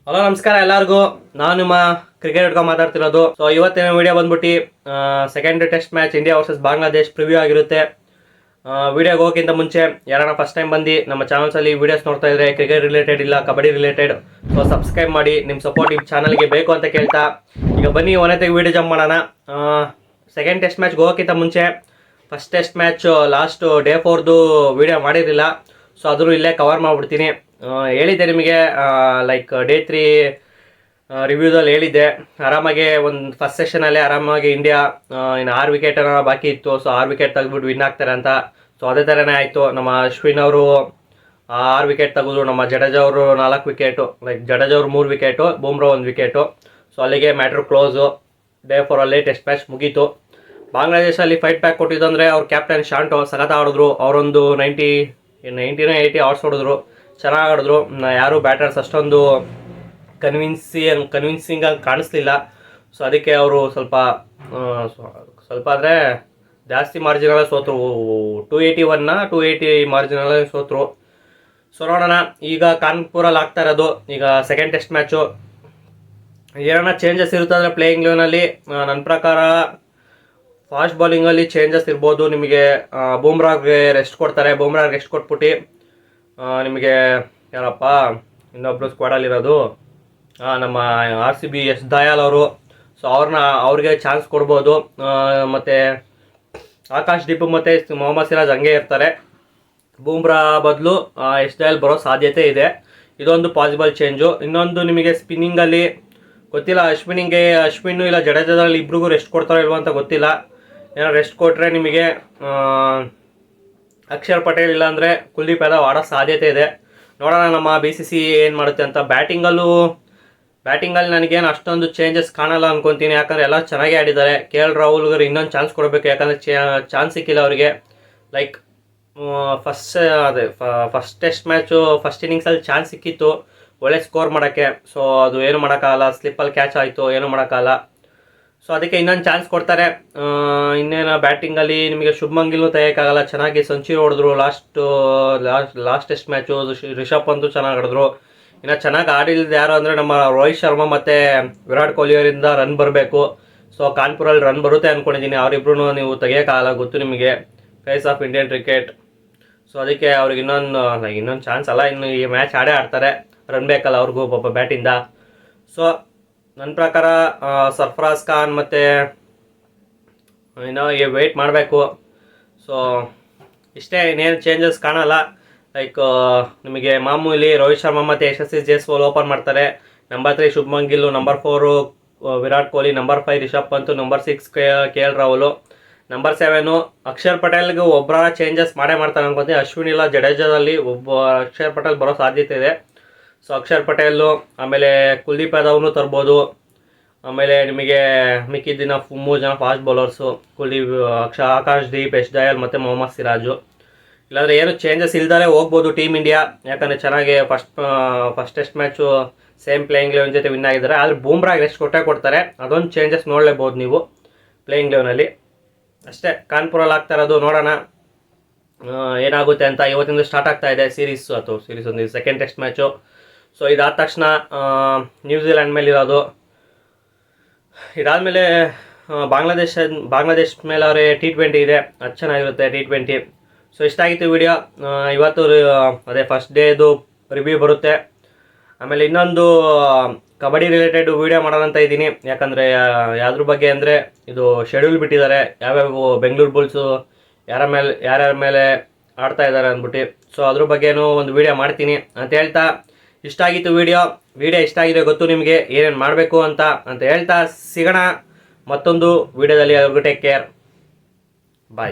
Hello ನಮಸ್ಕಾರ ಎಲ್ಲರಿಗೂ. ನಾನು ನಿಮ್ಮ ಕ್ರಿಕೆಟ್ ಮಾತಾಡ್ತಿರೋದು. ಸೊ ಇವತ್ತಿನ ವಿಡಿಯೋ ಬಂದ್ಬಿಟ್ಟು second test match India versus Bangladesh preview ಆಗಿರುತ್ತೆ. ವಿಡಿಯೋಗೆ ಹೋಗೋಕ್ಕಿಂತ ಮುಂಚೆ ಯಾರನ್ನ ಫಸ್ಟ್ ಟೈಮ್ ಬಂದು ನಮ್ಮ ಚಾನಲ್ಸಲ್ಲಿ ವೀಡಿಯೋಸ್ ನೋಡ್ತಾ ಇದ್ರೆ ಕ್ರಿಕೆಟ್ ರಿಲೇಟೆಡ್ ಇಲ್ಲ ಕಬಡ್ಡಿ ರಿಲೇಟೆಡ್, ಸೊ ಸಬ್ಸ್ಕ್ರೈಬ್ ಮಾಡಿ. ನಿಮ್ಮ ಸಪೋರ್ಟ್ ಈ ಚಾನಲ್ಗೆ ಬೇಕು ಅಂತ ಕೇಳ್ತಾ ಈಗ ಬನ್ನಿ ಒಂದೊಂದಾಗಿ ವಿಡಿಯೋ ಜಂಪ್ ಮಾಡೋಣ. ಸೆಕೆಂಡ್ ಟೆಸ್ಟ್ ಮ್ಯಾಚ್ಗೆ ಹೋಗೋಕ್ಕಿಂತ ಮುಂಚೆ first test match last day 4ದು ವಿಡಿಯೋ ಮಾಡಿರಲಿಲ್ಲ, ಸೊ ಅದನ್ನು ಇಲ್ಲೇ ಕವರ್ ಮಾಡಿಬಿಡ್ತೀನಿ. ಹೇಳಿದ್ದೆ ನಿಮಗೆ ಲೈಕ್ ಡೇ 3 ರಿವ್ಯೂದಲ್ಲಿ ಹೇಳಿದ್ದೆ. ಆರಾಮಾಗಿ ಒಂದು ಫಸ್ಟ್ ಸೆಷನಲ್ಲೇ ಆರಾಮಾಗಿ ಇಂಡಿಯಾ ಇನ್ನು 6 ವಿಕೆಟ್ ಬಾಕಿ ಇತ್ತು, ಸೊ 6 ವಿಕೆಟ್ ತೆಗೆದ್ಬಿಟ್ಟು ವಿನ್ ಆಗ್ತಾರೆ ಅಂತ. ಸೊ ಅದೇ ಥರನೇ ಆಯಿತು. ನಮ್ಮ ಅಶ್ವಿನ್ ಅವರು 6 ವಿಕೆಟ್ ತೆಗೆದ್ರು, ನಮ್ಮ ಜಡೇಜಾ ಅವರು 4 ವಿಕೆಟು, ಲೈಕ್ ಜಡೇಜಾ ಅವರು 3 ವಿಕೆಟು, ಬೂಮ್ರಾ 1 ವಿಕೆಟು. ಸೊ ಅಲ್ಲಿಗೆ ಮ್ಯಾಟ್ರ್ ಕ್ಲೋಸು. ಡೇ 4ಅಲ್ಲಿ ಟೆಸ್ಟ್ ಮ್ಯಾಚ್ ಮುಗೀತು. ಬಾಂಗ್ಲಾದೇಶಲ್ಲಿ ಫೈಟ್ ಬ್ಯಾಕ್ ಕೊಟ್ಟಿದ್ದಂದರೆ ಅವ್ರ ಕ್ಯಾಪ್ಟನ್ ಶಾಂಟೋ ಸಖತ್ ಆಡಿದ್ರು. ಅವರೊಂದು 90 ಔಟ್ಸ್ ಹೊಡೆದ್ರು, ಚೆನ್ನಾಗಿ ಆಡಿದ್ರು. ಯಾರು ಬ್ಯಾಟರ್ಸ್ ಅಷ್ಟೊಂದು ಕನ್ವಿನ್ಸಿಂಗ್ ಆಗಿ ಕಾಣಿಸ್ಲಿಲ್ಲ. ಸೊ ಅದಕ್ಕೆ ಅವರು ಸ್ವಲ್ಪ ಅಂದರೆ ಜಾಸ್ತಿ ಮಾರ್ಜಿನಲ್ಲೇ ಸೋತರು. 280 ಮಾರ್ಜಿನಲ್ಲೇ ಸೋತರು. ಸೊ ನೋಡೋಣ ಈಗ ಕಾನ್ಪುರಲ್ಲಿ ಆಗ್ತಾ ಇರೋದು. ಈಗ ಸೆಕೆಂಡ್ ಟೆಸ್ಟ್ ಮ್ಯಾಚು ಏನಾರ ಚೇಂಜಸ್ ಇರುತ್ತೆ ಅಂದರೆ ಪ್ಲೇಯಿಂಗ್ ಲೆವೆನಲ್ಲಿ ನನ್ನ ಪ್ರಕಾರ ಫಾಸ್ಟ್ ಬೌಲಿಂಗಲ್ಲಿ ಚೇಂಜಸ್ ಇರ್ಬೋದು. ನಿಮಗೆ ಬೂಮ್ರಾಗೆ ರೆಸ್ಟ್ ಕೊಡ್ತಾರೆ. ಬೂಮ್ರಾಗೆ ರೆಸ್ಟ್ ಕೊಟ್ಬಿಟ್ಟು ನಿಮಗೆ ಯಾರಪ್ಪ ಇನ್ನೊಬ್ಬರು ಸ್ಕ್ವಾಡಲ್ಲಿರೋದು ನಮ್ಮ RCB ಎಸ್ ದಯಾಲ್ ಅವರು. ಸೊ ಅವ್ರಿಗೆ ಚಾನ್ಸ್ ಕೊಡ್ಬೋದು. ಮತ್ತು ಆಕಾಶ್ ದೀಪ್ ಮತ್ತು ಮೊಹಮ್ಮದ್ ಸಿರಾಜ್ ಹಂಗೆ ಇರ್ತಾರೆ. ಬೂಮ್ರಾ ಬದಲು ಎಸ್ ದಯಾಲ್ ಬರೋ ಸಾಧ್ಯತೆ ಇದೆ. ಇದೊಂದು ಪಾಸಿಬಲ್ ಚೇಂಜು. ಇನ್ನೊಂದು ನಿಮಗೆ ಸ್ಪಿನ್ನಿಂಗಲ್ಲಿ ಗೊತ್ತಿಲ್ಲ, ಅಶ್ವಿನ್ ಇಲ್ಲ ಜಡೇಜಾದಲ್ಲಿ ಇಬ್ರಿಗೂ ರೆಸ್ಟ್ ಕೊಡ್ತಾರೋ ಇಲ್ವೋ ಅಂತ ಗೊತ್ತಿಲ್ಲ. ಏನೋ ರೆಸ್ಟ್ ಕೊಟ್ಟರೆ ನಿಮಗೆ ಅಕ್ಷರ್ ಪಟೇಲ್ ಇಲ್ಲಾಂದರೆ ಕುಲ್ದೀಪ್ ಯಾದವ್ ಆಡೋ ಸಾಧ್ಯತೆ ಇದೆ. ನೋಡೋಣ ನಮ್ಮ BCCI ಏನು ಮಾಡುತ್ತೆ ಅಂತ. ಬ್ಯಾಟಿಂಗಲ್ಲಿ ನನಗೇನು ಅಷ್ಟೊಂದು ಚೇಂಜಸ್ ಕಾಣಲ್ಲ ಅನ್ಕೊತೀನಿ, ಯಾಕಂದರೆ ಎಲ್ಲ ಚೆನ್ನಾಗೇ ಆಡಿದ್ದಾರೆ. KL ರಾಹುಲ್ಗರು ಇನ್ನೊಂದು ಚಾನ್ಸ್ ಕೊಡಬೇಕು, ಯಾಕಂದರೆ ಚಾನ್ಸ್ ಸಿಕ್ಕಿಲ್ಲ ಅವರಿಗೆ. Like first test match first ಇನ್ನಿಂಗ್ಸಲ್ಲಿ ಚಾನ್ಸ್ ಸಿಕ್ಕಿತ್ತು ಒಳ್ಳೆ ಸ್ಕೋರ್ ಮಾಡೋಕ್ಕೆ. ಸೊ ಅದು ಏನು ಮಾಡೋಕ್ಕಾಗಲ್ಲ, ಸ್ಲಿಪ್ಪಲ್ಲಿ ಕ್ಯಾಚ್ ಆಯಿತು, ಏನು ಮಾಡೋಕ್ಕಾಗಲ್ಲ. ಸೊ ಅದಕ್ಕೆ ಇನ್ನೊಂದು ಚಾನ್ಸ್ ಕೊಡ್ತಾರೆ. ಇನ್ನೇನು ಬ್ಯಾಟಿಂಗಲ್ಲಿ ನಿಮಗೆ ಶುಭ್ಮನ್ ಗಿಲ್ನು ತೆಗಿಯೋಕ್ಕಾಗಲ್ಲ, ಚೆನ್ನಾಗಿ ಸೆಂಚುರಿ ಹೊಡೆದ್ರು last test match. Rishabh Pant ಚೆನ್ನಾಗಿ ಆಡಿದ್ರು. ಇನ್ನು ಚೆನ್ನಾಗಿ ಆಡಿಲ್ದು ಯಾರು ಅಂದರೆ ನಮ್ಮ ರೋಹಿತ್ ಶರ್ಮಾ ಮತ್ತು ವಿರಾಟ್ ಕೊಹ್ಲಿ ಅವರಿಂದ ರನ್ ಬರಬೇಕು. ಸೊ ಕಾನ್ಪುರಲ್ಲಿ ರನ್ ಬರುತ್ತೆ ಅಂದ್ಕೊಂಡಿದ್ದೀನಿ. ಅವರಿಬ್ರು ನೀವು ತೆಗಿಯೋಕ್ಕಾಗಲ್ಲ, ಗೊತ್ತು ನಿಮಗೆ, face of Indian cricket. So ಅದಕ್ಕೆ ಅವ್ರಿಗೆ ಇನ್ನೊಂದು ಚಾನ್ಸ್ ಅಲ್ಲ, ಇನ್ನು ಈ ಮ್ಯಾಚ್ ಆಡ್ತಾರೆ. ರನ್ ಬೇಕಲ್ಲ ಅವ್ರಿಗೂ ಪಾಪ ಬ್ಯಾಟಿಂದ. ಸೊ ನನ್ನ ಪ್ರಕಾರ ಸರ್ಫರಾಜ್ ಖಾನ್ ಮತ್ತು ಏನೋ ವೆಯ್ಟ್ ಮಾಡಬೇಕು. ಸೊ ಇಷ್ಟೇ, ಇನ್ನೇನು ಚೇಂಜಸ್ ಕಾಣಲ್ಲ. ಲೈಕ್ ನಿಮಗೆ ಮಾಮೂಲಿ ರೋಹಿತ್ ಶರ್ಮಾ ಮತ್ತು ಯಶಸ್ವಿ ಜೈಸ್ವಾಲ್ ಓಪನ್ ಮಾಡ್ತಾರೆ. Number 3 Shubman Gill, number 4 Virat Kohli, number 5 Rishabh Pant, number 6 KL Rahul, number 7 Akshar ಪಟೇಲ್ಗೆ ಒಬ್ಬರ ಚೇಂಜಸ್ ಮಾಡ್ತಾರೆ ಅನ್ಕೊತೀನಿ. ಅಶ್ವಿನ್ ಇಲ್ಲ ಜಡೇಜಾದಲ್ಲಿ ಒಬ್ಬ ಅಕ್ಷರ್ ಪಟೇಲ್ ಬರೋ ಸಾಧ್ಯತೆ ಇದೆ. ಸೊ ಅಕ್ಷರ್ ಪಟೇಲು, ಆಮೇಲೆ ಕುಲ್ದೀಪ್ ಯಾದವ್ನು ತರ್ಬೋದು. ಆಮೇಲೆ ನಿಮಗೆ ಮಿಕ್ಕಿದ್ದಿನ 3 ಜನ ಫಾಸ್ಟ್ ಬೌಲರ್ಸು, ಆಕಾಶ್ ದೀಪ್, ಎಸ್ ದಯಾಲ್ ಮತ್ತು ಮೊಹಮ್ಮದ್ ಸಿರಾಜು. ಇಲ್ಲಾಂದರೆ ಏನು ಚೇಂಜಸ್ ಇಲ್ದಾರೆ ಹೋಗ್ಬೋದು ಟೀಮ್ ಇಂಡಿಯಾ, ಯಾಕಂದರೆ ಚೆನ್ನಾಗಿ first test match same playing eleven ಜೊತೆ ವಿನ್ ಆಗಿದ್ದಾರೆ. ಆದರೆ ಬೂಮ್ರಾಗೆ ರೆಸ್ಟ್ ಕೊಡ್ತಾರೆ. ಅದೊಂದು ಚೇಂಜಸ್ ನೋಡಲೇಬೋದು ನೀವು ಪ್ಲೇಯಿಂಗ್ ಲೆವೆನಲ್ಲಿ. ಅಷ್ಟೇ, ಕಾನ್ಪುರಲ್ಲಿ ಆಗ್ತಾ ಇರೋದು. ನೋಡೋಣ ಏನಾಗುತ್ತೆ ಅಂತ. ಇವತ್ತಿಂದ ಸ್ಟಾರ್ಟ್ ಆಗ್ತಾ ಇದೆ ಸೀರೀಸ್ ಒಂದು ಸೆಕೆಂಡ್ ಟೆಸ್ಟ್ ಮ್ಯಾಚು. ಸೊ ಇದಾದ ತಕ್ಷಣ ನ್ಯೂಜಿಲ್ಯಾಂಡ್ ಮೇಲೆ ಇರೋದು. ಇದಾದಮೇಲೆ ಬಾಂಗ್ಲಾದೇಶ್ ಮೇಲೆ ಅವರೇ T20 ಇದೆ, ಅದು ಚೆನ್ನಾಗಿರುತ್ತೆ T20. ಸೊ ಇಷ್ಟಾಗಿತ್ತು ವಿಡಿಯೋ. ಇವತ್ತು ಅದೇ ಫಸ್ಟ್ ಡೇದು ರಿವ್ಯೂ ಬರುತ್ತೆ. ಆಮೇಲೆ ಇನ್ನೊಂದು ಕಬಡ್ಡಿ ರಿಲೇಟೆಡ್ ವಿಡಿಯೋ ಮಾಡೋಣ ಅಂತ ಇದ್ದೀನಿ. ಯಾಕಂದರೆ ಯಾವ್ದ್ರ ಬಗ್ಗೆ ಅಂದರೆ ಇದು ಶೆಡ್ಯೂಲ್ ಬಿಟ್ಟಿದ್ದಾರೆ, ಯಾವ್ಯಾವ ಬೆಂಗಳೂರು ಬುಲ್ಸು ಯಾರ್ಯಾರ ಮೇಲೆ ಆಡ್ತಾ ಇದ್ದಾರೆ ಅಂದ್ಬಿಟ್ಟು. ಸೊ ಅದ್ರ ಬಗ್ಗೆನೂ ಒಂದು ವಿಡಿಯೋ ಮಾಡ್ತೀನಿ ಅಂತ ಹೇಳ್ತಾ, ಇಷ್ಟ ಆಗಿತ್ತು ವಿಡಿಯೋ ಇಷ್ಟ ಆಗಿದೆ, ಗೊತ್ತು ನಿಮಗೆ ಏನೇನು ಮಾಡಬೇಕು ಅಂತ ಹೇಳ್ತಾ ಸಿಗೋಣ ಮತ್ತೊಂದು ವಿಡಿಯೋದಲ್ಲಿ. ಅವ್ರಿಗೂ ಟೇಕ್ ಕೇರ್, ಬಾಯ್.